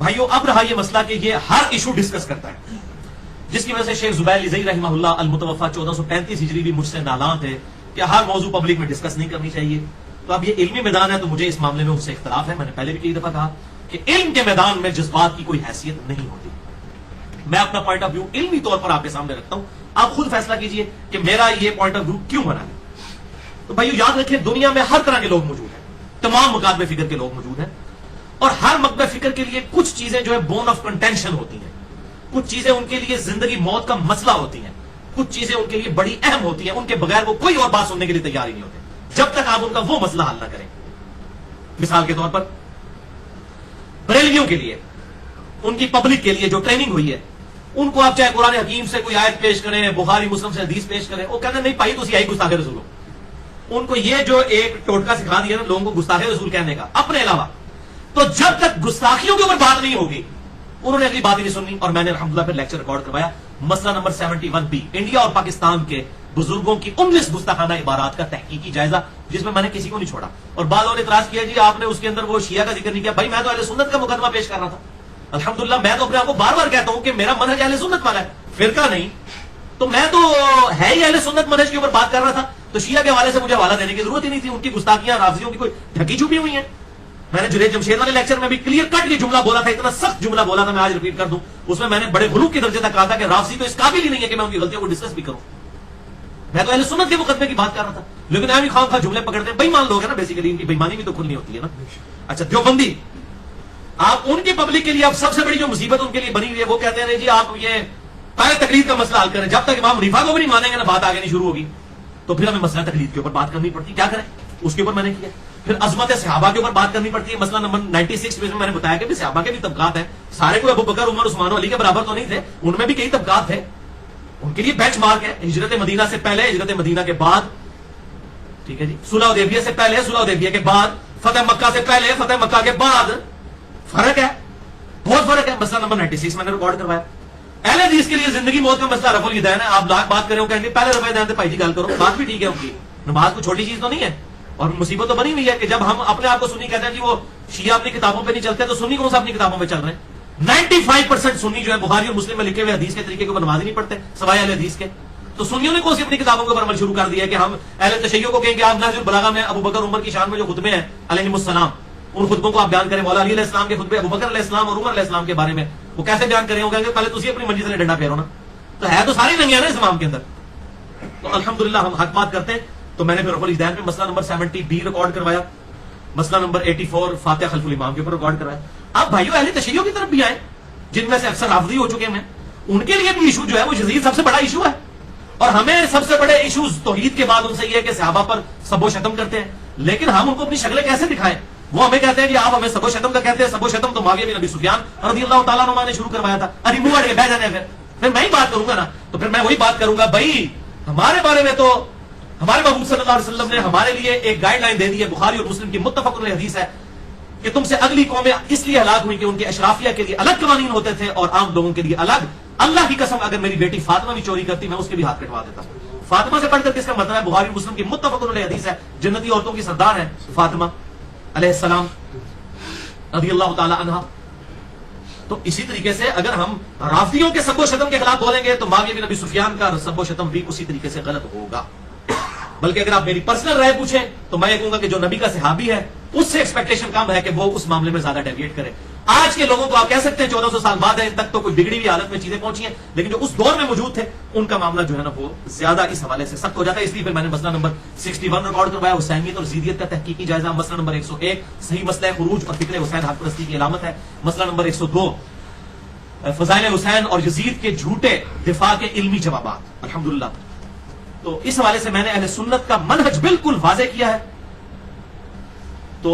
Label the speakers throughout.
Speaker 1: بھائیو اب رہا یہ مسئلہ کہ یہ ہر ایشو ڈسکس کرتا ہے، جس کی وجہ سے شیخ زبیر لزئی رحمہ اللہ المتوفا 1435 ہجری بھی مجھ سے نالاں تھے کہ ہر موضوع پبلک میں ڈسکس نہیں کرنی چاہیے. تو اب یہ علمی میدان ہے تو مجھے اس معاملے میں اس سے اختلاف ہے. میں نے پہلے بھی کئی دفعہ کہا کہ علم کے میدان میں جذبات کی کوئی حیثیت نہیں ہوتی. میں اپنا پوائنٹ آف ویو علمی طور پر آپ کے سامنے رکھتا ہوں، آپ خود فیصلہ کیجئے کہ میرا یہ پوائنٹ آف ویو کیوں بنا ہے. تو بھائیو یاد رکھیں دنیا میں ہر طرح کے لوگ موجود ہیں، تمام مکاتب فکر کے لوگ موجود ہیں، اور ہر مکتب فکر کے لیے کچھ چیزیں جو ہے بون آف کنٹینشن ہوتی ہیں، کچھ چیزیں ان کے لیے زندگی موت کا مسئلہ ہوتی ہیں، کچھ چیزیں ان کے لیے بڑی اہم ہوتی ہیں، ان کے بغیر وہ کوئی اور بات سننے کے لیے تیار ہی نہیں ہوتے جب تک آپ ان کا وہ مسئلہ حل نہ کریں. مثال کے طور پر بریلویوں کے لیے، ان کی پبلک کے لیے جو ٹریننگ ہوئی ہے، ان کو آپ چاہے قرآن حکیم سے کوئی آیت پیش کریں، بخاری مسلم سے حدیث پیش کریں، وہ کہتے ہیں نہیں پائی تو آئی گستاخ رسول ہو. ان کو یہ جو ایک ٹوٹکا سکھا دیا نا لوگوں کو گستاخ رسول کہنے کا اپنے علاوہ، تو جب تک گستاخیوں کے اوپر بات نہیں ہوگی انہوں نے اگلی بات ہی نہیں سننی. اور میں نے الحمدللہ پھر لیکچر ریکارڈ کروایا، مسئلہ نمبر 71B، انڈیا اور پاکستان کے بزرگوں کی 19 گستاخانہ عبارات کا تحقیقی جائزہ، جس میں نے کسی کو نہیں چھوڑا. اور بعض لوگوں نے اعتراض کیا جی آپ نے اس کے اندر وہ شیعہ کا ذکر نہیں کیا. بھائی میں تو اہل سنت کا مقدمہ پیش کر رہا تھا. الحمدللہ میں تو اپنے آپ کو بار بار کہتا ہوں کہ میرا منہج اہل سنت والا ہے، فرقہ نہیں. تو میں تو ہے ہی اہل سنت منہج کے اوپر بات کر رہا تھا، تو شیعہ کے حوالے سے مجھے حوالہ دینے کی ضرورت ہی نہیں تھی. ان کی گستاخیاں رافضیوں کی کوئی ڈھکی چھپی ہوئی ہیں. میں نے جنید جمشید والے لیکچر میں بھی کلیئر کٹ یہ جملہ بولا تھا، اتنا سخت جملہ بولا تھا، میں آج ریپیٹ کر دوں. اس میں نے بڑے غلو کے درجے تک کہا تھا کہ رافضی تو اس قابل ہی نہیں ہے کہ میں ان کی غلطیوں کو ڈسکس بھی کروں. میں تو اہل سنت کے مقدمے کی بات کر رہا تھا، لیکن اہم خام تھا جملے پکڑتے ہیں. بےمان لوگ ہیں نا بیسیکلی، ان کی بےمانی بھی تو کھلنی ہوتی ہے نا. اچھا دیوبندی، آپ ان کی پبلک کے لیے اب سب سے بڑی جو مصیبت ان کے لیے بنی ہوئی ہے، وہ کہتے ہیں جی آپ یہ پہلے تقلید کا مسئلہ حل کریں. جب تک امام حنیفہ کو بھی نہیں مانیں گے نا بات آگے نہیں شروع ہوگی، تو پھر ہمیں مسئلہ تقلید کے اوپر بات کرنی پڑتی. کیا کریں اس کے اوپر میں نے کیا. پھر عظمت صحابہ کے اوپر بات کرنی پڑتی ہے. مسئلہ نمبر 96 میں نے بتایا کہ صحابہ کے بھی طبقات ہیں. سارے کوئی ابو بکر عمر عثمان و علی کے برابر تو نہیں تھے، ان میں بھی کئی طبقات تھے. ان کے لیے بینچ مارک ہے ہجرت مدینہ سے پہلے، ہجرت مدینہ کے بعد، ٹھیک ہے جی، صلح حدیبیہ سے پہلے، صلح حدیبیہ کے بعد، فتح مکہ سے پہلے، فتح مکہ کے بعد. فرق ہے، بہت فرق ہے. مسئلہ نمبر 96 میں نے ریکارڈ کروایا. اہل حدیث کے لیے زندگی موت کا مسئلہ رفع الیدین ہے. آپ بات کریں کہیں گے پہلے رفع الیدین سے بھائی جی گل کرو، بات بھی ٹھیک ہے. ان کی نماز کوئی چھوٹی چیز تو نہیں ہے، اور مصیبت تو بنی ہوئی ہے کہ جب ہم اپنے آپ کو سنی کہتے ہیں جی وہ شیعہ اپنی کتابوں پہ نہیں چلتے، تو سنی کون سا اپنی کتابوں پہ چل رہے ہیں. 95% سنی جو ہے بخاری اور مسلم میں لکھے ہوئے حدیث کے طریقے کے اوپر نماز ہی نہیں پڑھتے سوائے اہل حدیث کے. تو سنیوں نے کون سی اپنی کتابوں کے اوپر عمل شروع کر دیا ہے کہ ہم اہل تشیع کو کہیں گے آپ نہج البلاغہ میں ابو بکر عمر کی شان میں جو خطبے ہیں علیہم السلام، ان خطبوں کو آپ بیان کریں. مولا علی علیہ السلام کے خطبے ابو بکر علیہ السلام اور عمر علیہ السلام کے بارے میں وہ کیسے بیان کریں؟ وہ کہیں گے پہلے تسی اپنی منجی سے ڈنڈا پھیرو نا. تو ہے تو ساری ننگیاں نا اس امام کے اندر. تو الحمدللہ ہم حق بات کرتے ہیں. تو میں نے پھر رفع الیدین پہ مسئلہ نمبر 70B ریکارڈ کروایا، مسئلہ نمبر 84 فاتحہ خلف الامام کے اوپر ریکارڈ کروایا. اب بھائیو اہل تشیع کی طرف بھی آئے جن میں سے اکثر رافضی ہو چکے ہیں، ان کے لیے بھی ایشو جو ہے وہ یزید سب سے بڑا ایشو ہے. اور ہمیں سب سے بڑے ایشوز توحید کے بعد ان سے یہ ہے کہ صحابہ پر سب و شتم کرتے ہیں. لیکن ہم ان کو اپنی شکلیں کیسے دکھائیں؟ وہ ہمیں کہتے ہیں کہ آپ ہمیں سب و شتم کا کہتے ہیں. سب و شتم تو معاویہ بن ابی سفیان رضی اللہ تعالیٰ عنہ نے شروع کروایا تھا. ارے منہ اڑ کے بیٹھ جانے پھر میں ہی بات کروں گا نا. تو پھر میں وہی بات کروں گا بھائی ہمارے بارے میں تو ہمارے محبوب صلی اللہ علیہ وسلم نے ہمارے لیے ایک گائیڈ لائن دے دی ہے، بخاری اور مسلم کی متفق علیہ حدیث ہے کہ تم سے اگلی قومیں اس لیے ہلاک ہوئی کہ ان کے اشرافیہ کے لیے الگ قوانین ہوتے تھے اور عام لوگوں کے لیے الگ. اللہ کی قسم اگر میری بیٹی فاطمہ بھی چوری کرتی میں اس کے بھی ہاتھ کٹوا دیتا. فاطمہ سے پڑھ کر کس کا مطلب ہے؟ بخاری مسلم کی متفق علیہ حدیث ہے، جنتی عورتوں کی سردار ہے فاطمہ علیہ السلام رضی اللہ تعالی عنہا. تو اسی طریقے سے اگر ہم رافضیوں کے سب و شتم کے خلاف بولیں گے تو معاویہ بن ابی سفیان کا سب و شتم بھی اسی طریقے سے غلط ہوگا. بلکہ اگر آپ میری پرسنل رائے پوچھیں تو میں یہ کہوں گا کہ جو نبی کا صحابی ہے اس سے ایکسپیکٹیشن کم ہے کہ وہ اس معاملے میں زیادہ ڈیویٹ کرے. آج کے لوگوں کو آپ کہہ سکتے ہیں 1400 سال بعد ہے، ان تک تو کوئی بگڑی ہوئی حالت میں چیزیں پہنچی ہیں، لیکن جو اس دور میں موجود تھے ان کا معاملہ جو ہے نا وہ زیادہ اس حوالے سے سخت ہو جاتا ہے. اس لیے پھر میں نے مسئلہ نمبر 61 ریکارڈ کروایا، حسینیت اور زیدیت کا تحقیقی جائزہ. مسئلہ نمبر 101 صحیح مسئلہ خروج اور فکر حسین حق پرستی کی علامت ہے. مسئلہ نمبر 102 فضائل حسین اور یزید کے جھوٹے دفاع کے علمی جوابات. الحمدللہ تو اس حوالے سے میں نے اہل سنت کا منہج بالکل واضح کیا ہے. تو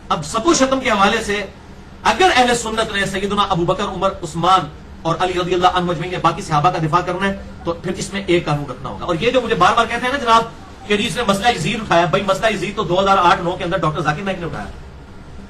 Speaker 1: اب سب و شتم کے حوالے سے اگر اہل سنت نے سیدنا ابو بکر عمر عثمان اور علی رضی اللہ عنہ مجمعین باقی صحابہ کا دفاع کرنا ہے تو پھر اس میں ایک قانون رکھنا ہوگا. اور یہ جو مجھے بار بار کہتے ہیں نا جناب کہ جس نے مسئلہ یزید اٹھایا، بھائی مسئلہ یزید تو 2008-9 کے اندر ڈاکٹر ذاکر نائک نے اٹھایا.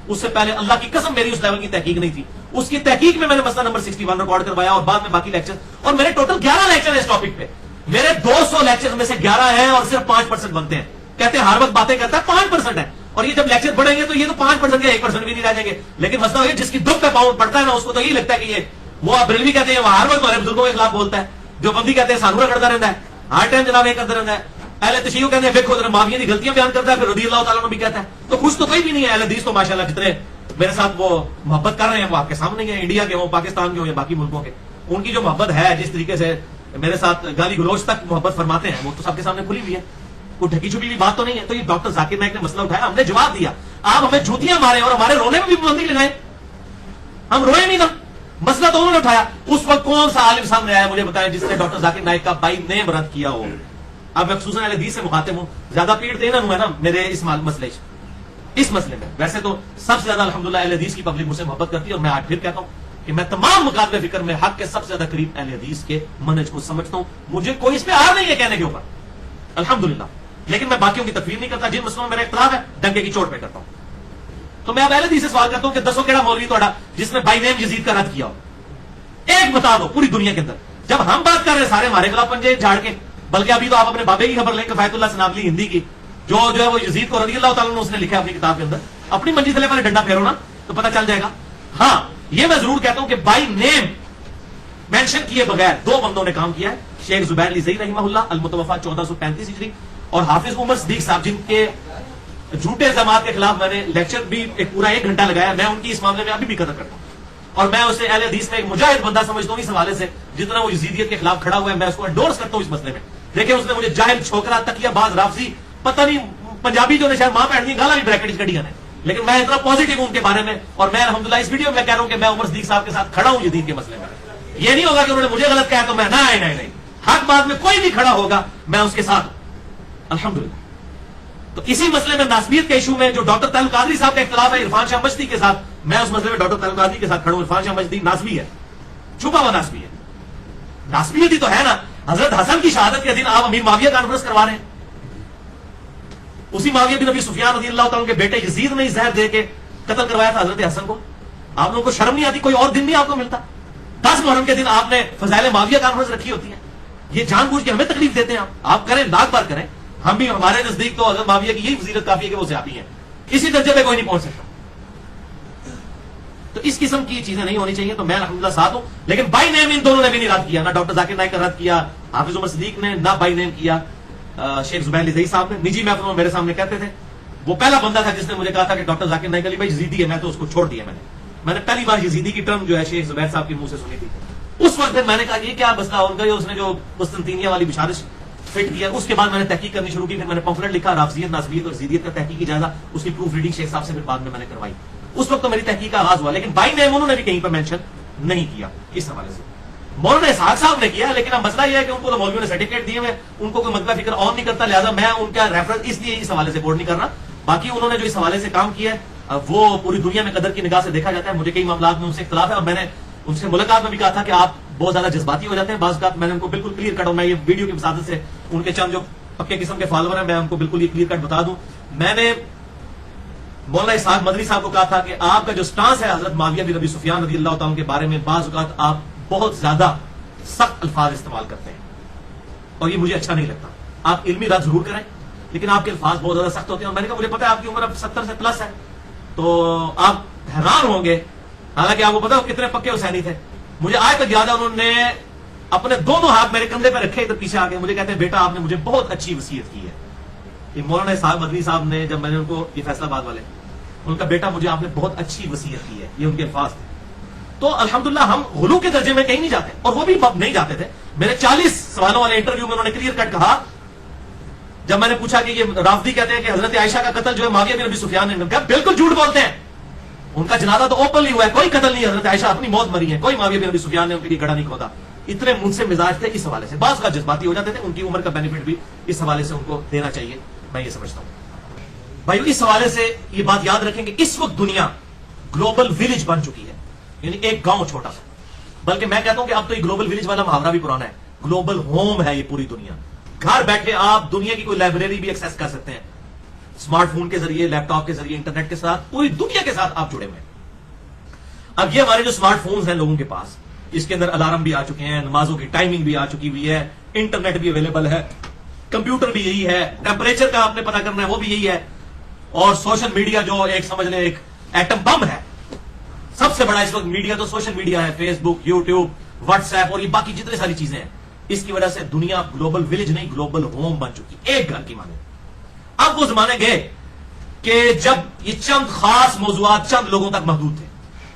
Speaker 1: اس سے پہلے اللہ کی قسم میری اس لیول کی تحقیق نہیں تھی. اس کی تحقیق میں نے مسئلہ نمبر 61 ریکارڈ کروایا اور بعد میں باقی لیکچر، اور میرے ٹوٹل 11 لیکچر ہیں اس ٹاپک پہ. میرے 200 لیکچر میں سے 11 ہیں اور صرف 5% بنتے ہیں. کہتے ہیں ہر وقت باتیں کرتا ہے 5% ہے. اور یہ جب لیکچر پڑھیں گے تو یہ تو 5% یا 1% بھی نہیں رہ جائیں گے. لیکن مسئلہ یہ جس کی دکھ پہ پاؤں پڑتا ہے نا اس کو تو یہی لگتا ہے کہ یہ وہ بریلوی کہتے ہیں وہ ہر وقت ہمارے بزرگوں کے خلاف بولتا ہے, جو بندی کہتے ہیں سانورا کرتا رہتا ہے, ہر ٹائم جناب یہ کرتا رہتا ہے. اہل تشیع کہتے ہیں دیکھو معاویہ کی غلطیاں بیان کرتا ہے, پھر رضی اللہ تعالیٰ عنہ بھی کہتا ہے. تو خوش تو کوئی بھی نہیں ہے. اہل حدیث تو ماشاءاللہ جتنے میرے ساتھ وہ محبت کر رہے ہیں وہ آپ کے سامنے ہیں, انڈیا کے ہوں, پاکستان کے ہوں یا باقی ملکوں کے. ان کی جو محبت ہے, جس طریقے سے میرے ساتھ گالی گلوچ تک محبت فرماتے ہیں, وہ تو سب کے سامنے کھلی ہوئی ہے, کوئی ڈھکی چھپی بھی بات تو نہیں ہے. تو یہ ڈاکٹر ذاکر نائک نے مسئلہ اٹھایا, ہم نے جواب دیا. آپ ہمیں جوتیاں مارے اور ہمارے رونے میں بھی پابندی لگائیں, ہم روئے نہیں نا. مسئلہ تو انہوں نے اٹھایا. اس وقت کون سا عالم سامنے آیا مجھے بتائیں جس نے ڈاکٹر ذاکر نائک کا بائی نیم رد کیا ہو. اب میں خصوصاً اہل حدیث سے مخاطب ہوں, زیادہ پیڑ دینا ہے نا میرے اس مسئلے میں. ویسے تو سب سے زیادہ الحمدللہ اہل حدیث کی پبلک مجھ سے محبت کرتی ہے, اور میں آج پھر کہتا ہوں کہ میں تمام مقابلے فکر میں حق کے سب سے زیادہ قریب اہل حدیث کے منہج کو سمجھتا ہوں. مجھے کوئی اس پہ آر نہیں ہے کہنے کے اوپر الحمدللہ, لیکن میں باقیوں کی تکفیر نہیں کرتا. جن مسئلوں میں میرا اختلاف ہے ڈنکے کی چوٹ پہ کرتا ہوں. تو میں اب اہل حدیث سے سوال کرتا ہوں کہ دسو کیڑا مولوی توڑا جس نے بائی نیم یزید کا رد کیا ہو, ایک بتا دو پوری دنیا کے اندر. جب ہم بات کر رہے ہیں سارے ہمارے خلاف پنجے جھاڑ کے, بلکہ ابھی تو آپ اپنے بابے کی خبر لیں کفایت اللہ سنابلی ہندی کی, جو ہے وہ یزید کو رضی اللہ تعالیٰ نے اس نے لکھا اپنی کتاب کے اندر. اپنی منجی تلے پر ڈنڈا پھیرو نا تو پتہ چل جائے گا. ہاں یہ میں ضرور کہتا ہوں کہ بائی نیم مینشن کیے بغیر دو بندوں نے کام کیا ہے, شیخ زبیر علی زئی رحمہ اللہ المتوفا 1435 ہجری, اور حافظ عمر صدیق صاحب جن کے جھوٹے الزامات کے خلاف میں نے لیکچر بھی ایک پورا 1 گھنٹہ لگایا. میں ان کی اس معاملے میں ابھی بھی قدر کرتا ہوں, اور میں اسے اہل حدیث میں ایک مجاہد بندہ سمجھتا ہوں. اس حوالے سے جتنا وہ یزیدیت کے خلاف کھڑا ہوا ہے میں اس کو انڈورس کرتا ہوں اس مسئلے میں. دیکھیں اس نے مجھے جاہل چھوکرا تکیہ باز رافضی پتہ نہیں پنجابی جو نے شاید ماں پہن دی گالا بھی بریکٹ کڑیاں نے, لیکن میں اتنا پازیٹیو ہوں ان کے بارے میں. اور میں الحمدللہ اس ویڈیو میں کہہ رہا ہوں کہ میں عمر صدیق صاحب کے ساتھ کھڑا ہوں یزید کے مسئلے میں. یہ نہیں ہوگا کہ انہوں نے مجھے غلط کہا تو میں نہیں, حق بات میں کوئی بھی کھڑا ہوگا میں اس کے ساتھ ہوں الحمدللہ. تو اسی مسئلے میں ناسبیت کے ایشو میں جو ڈاکٹر طاہر القادری صاحب کا اختلاف ہے عرفان شاہ مشتی کے ساتھ, میں اس مسئلے میں ڈاکٹر طاہر القادری کے ساتھ کھڑا ہوں. عرفان شاہ مشتی ناسبی ہے, چھپا ہوا ناسبی ہے. ناسبیت ہی تو ہے نا. حضرت حسن کی شہادت کے دن آپ امیر معاویہ کانفرنس کروا رہے ہیں. اسی معاویہ بن ابی سفیان رضی اللہ تعالیٰ کے بیٹے یزید نے زہر دے کے قتل کروایا تھا حضرت حسن کو. آپ لوگوں کو شرم نہیں آتی؟ کوئی اور دن نہیں آپ کو ملتا. 10 محرم کے دن آپ نے فضائل معاویہ کانفرنس رکھی ہوتی ہے. یہ جان بوجھ کے ہمیں تکلیف دیتے ہیں. آپ کریں, لاکھ بار کریں. ہم بھی, ہمارے نزدیک تو حضرت معاویہ کی یہی فضیلت کافی ہے کہ وہ صحابی ہیں. اسی درجے پہ کوئی نہیں پہنچ سکتا. تو اس قسم کی چیزیں نہیں ہونی چاہیے. تو میں الحمدللہ ساتھ ہوں, لیکن بائی نیم ان دونوں نے بھی نہیں رد کیا. نہ ڈاکٹر ذاکر نائک کا رد کیا حافظ عمر صدیق نے, نہ بائی نیم کیا شیخ زبیر علی زئی صاحب نے. نجی محفل میں میرے سامنے کہتے تھے. وہ پہلا بندہ تھا جس نے مجھے کہا تھا کہ ڈاکٹر ذاکر نائک علی بھائی یزیدی ہے. میں تو اس کو چھوڑ دیا. میں نے پہلی بار یزیدی کی ٹرم جو ہے شیخ زبیر صاحب کے منہ سے سنی تھی. اس وقت میں نے کہا یہ کیا مسئلہ ان کا, اس نے جو قسطنطینیہ والی بشارش فٹ کیا. اس کے بعد میں نے تحقیق کرنی شروع کی. پھر میں نے پمفلٹ لکھا رافضیت, ناسبیت اور یزیدیت کا تحقیقی جائزہ. اس کی پروف ریڈنگ شیخ صاحب سے پھر بعد میں نے کروائی. اس وقت تو میری تحقیق کا آغاز ہوا, لیکن بائی نیم انہوں نے بھی کہیں پر مینشن نہیں کیا. اس حوالے سے مولانا اسحاق صاحب نے کیا, لیکن اب مسئلہ یہ ہے کہ ان کو تو مولویوں نے سرٹیفکیٹ دیے ہوئے, ان کو کوئی مطلب فکر اور نہیں کرتا. لہٰذا میں ان کا ریفرنس اس لیے اس حوالے سے بورڈ نہیں کرنا. باقی انہوں نے جو اس حوالے سے کام کیا ہے وہ پوری دنیا میں قدر کی نگاہ سے دیکھا جاتا ہے. مجھے کئی معاملات میں ان سے اختلاف ہے, اور میں نے ان سے ملاقات میں بھی کہا تھا کہ آپ بہت زیادہ جذباتی ہو جاتے ہیں بعض اوقات. میں نے ان کو بالکل کلیئر کٹ, اور میں یہ ویڈیو کی مساعدت سے ان کے چند جو پکے قسم کے فالوور ہیں میں ان کو بالکل یہ کلیئر کٹ بتا دوں. میں نے مولانا اسحاق مدنی صاحب کو کہا تھا کہ آپ کا جو سٹانس ہے حضرت معاویہ بن ابی سفیان رضی اللہ تعالیٰ کے بارے میں بعض اوقات آپ بہت زیادہ سخت الفاظ استعمال کرتے ہیں, اور یہ مجھے اچھا نہیں لگتا. آپ علمی رد ضرور کریں, لیکن آپ کے الفاظ بہت زیادہ سخت ہوتے ہیں. اور میں نے کہا مجھے پتا ہے آپ کی عمر اب 70 سے پلس ہے, تو آپ حیران ہوں گے. حالانکہ آپ کو پتا کتنے پکے حسینی تھے. مجھے آج تک یاد ہے انہوں نے اپنے دونوں ہاتھ میرے کندھے پہ رکھے, ادھر پیچھے آ کے مجھے کہتے ہیں بیٹا آپ نے مجھے بہت اچھی وصیت کی ہے. کہ مولانا اسحاق مدنی صاحب نے, جب میں نے ان کو, یہ فیصلہ آباد والے, ان کا بیٹا مجھے آپ نے بہت اچھی وصیت کی ہے, یہ ان کے الفاظ تھے. تو الحمدللہ ہم غلو کے درجے میں کہیں نہیں جاتے, اور وہ بھی نہیں جاتے تھے. میرے 40 سوالوں والے انٹرویو میں انہوں نے کلیئر کٹ کہا, جب میں نے پوچھا کہ یہ رافضی کہتے ہیں کہ حضرت عائشہ کا قتل جو ہے معاویہ بن ابی سفیان نے کہا بالکل جھوٹ بولتے ہیں. ان کا جنازہ تو اوپنلی ہوا ہے, کوئی قتل نہیں, حضرت عائشہ اپنی موت مری ہے, کوئی معاویہ بن ابی سفیان نے ان کے لیے گڑھا نہیں کھودا. اتنے من سے مزاج تھے اس حوالے سے. بعض کا جذباتی ہو جاتے تھے, ان کی عمر کا بینیفٹ بھی اس حوالے سے ان کو دینا چاہیے, میں یہ سمجھتا ہوں. بھائیو اس حوالے سے یہ بات یاد رکھیں کہ اس وقت دنیا گلوبل ولیج بن چکی ہے, یعنی ایک گاؤں چھوٹا سا. بلکہ میں کہتا ہوں کہ اب تو یہ گلوبل ولیج والا محاورہ بھی پرانا ہے. گلوبل ہوم ہے یہ پوری دنیا. گھر بیٹھے آپ دنیا کی کوئی لائبریری بھی ایکسس کر سکتے ہیں, اسمارٹ فون کے ذریعے, لیپ ٹاپ کے ذریعے, انٹرنیٹ کے ساتھ, پوری دنیا کے ساتھ آپ جڑے ہوئے ہیں. اب یہ ہمارے جو اسمارٹ فونز ہیں لوگوں کے پاس, اس کے اندر الارم بھی آ چکے ہیں, نمازوں کی ٹائمنگ بھی آ چکی ہوئی ہے, انٹرنیٹ بھی اویلیبل ہے, کمپیوٹر بھی یہی ہے, ٹیمپریچر کا آپ نے پتا کرنا ہے وہ بھی یہی ہے. اور سوشل میڈیا جو ایک سمجھ لیں ایک ایٹم بم ہے, سب سے بڑا اس وقت میڈیا تو سوشل میڈیا ہے, فیس بک, یوٹیوب, واٹس ایپ اور یہ باقی جتنی ساری چیزیں ہیں. اس کی وجہ سے دنیا گلوبل ولیج نہیں گلوبل ہوم بن چکی, ایک گھر کی مانے. اب وہ زمانے گئے کہ جب یہ چند خاص موضوعات چند لوگوں تک محدود تھے.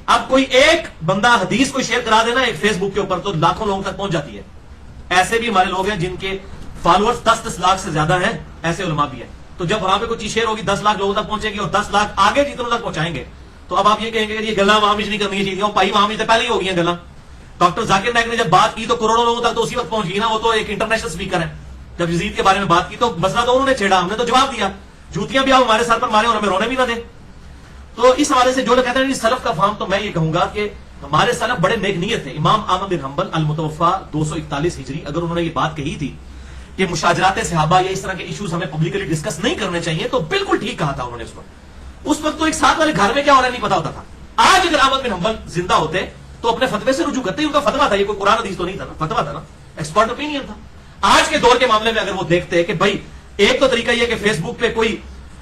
Speaker 1: اب کوئی ایک بندہ حدیث کو شیئر کرا دینا ایک فیس بک کے اوپر تو لاکھوں لوگوں تک پہنچ جاتی ہے. ایسے بھی ہمارے لوگ ہیں جن کے فالوورز 10-10 لاکھ سے زیادہ ہیں, ایسے علماء بھی ہیں. تو جب وہاں پہ کوئی چیز شیئر ہوگی 10 لاکھ لوگوں تک پہنچے گی اور 10 لاکھ آگے جتنوں تک پہنچائیں گے, تو اب آپ یہ کہیں گے یہ گلا وہاں بھی نہیں کرنی چاہیے, وہ پائی وہاں بھی پہلے ہی ہو گئی ہیں گلا. ڈاکٹر ذاکر نائک نے جب بات کی تو کروڑوں لوگوں تک تو اسی وقت پہنچ گئی نا, وہ تو ایک انٹرنیشنل اسپیکر ہے. جب یزید کے بارے میں بات کی تو مسئلہ تو انہوں نے چھیڑا, ہم نے تو جواب دیا, جوتیاں بھی آپ ہمارے سر پر مارے اور ہمیں رونے بھی نہ دیں. تو اس حوالے سے جو لوگ کہتے ہیں سلف کا فہم, تو میں یہ کہوں گا کہ ہمارے سلف بڑے نیک نیت تھے. امام احمد بن حنبل المتوفا 241 ہجری, اگر انہوں نے یہ بات کہی تھی کہ مشاجرات صحابہ یا اس طرح کے ایشوز ہمیں پبلکلی ڈسکس نہیں کرنے چاہیے, تو بالکل ٹھیک کہا تھا انہوں نے. اس وقت تو ایک ساتھ والے گھر میں کیا ہو رہا ہے نہیں پتا ہوتا تھا. آج اگر احمد بن حنبل زندہ ہوتے تو اپنے فتوے سے رجوع کرتے, ان کا فتوا تھا, یہ کوئی قرآن حدیث تو نہیں تھا نا, فتوا تھا نا, ایکسپرٹ اوپینین تھا. آج کے دور کے معاملے میں اگر وہ دیکھتے کہ بھائی ایک تو طریقہ یہ کہ فیس بک پہ کوئی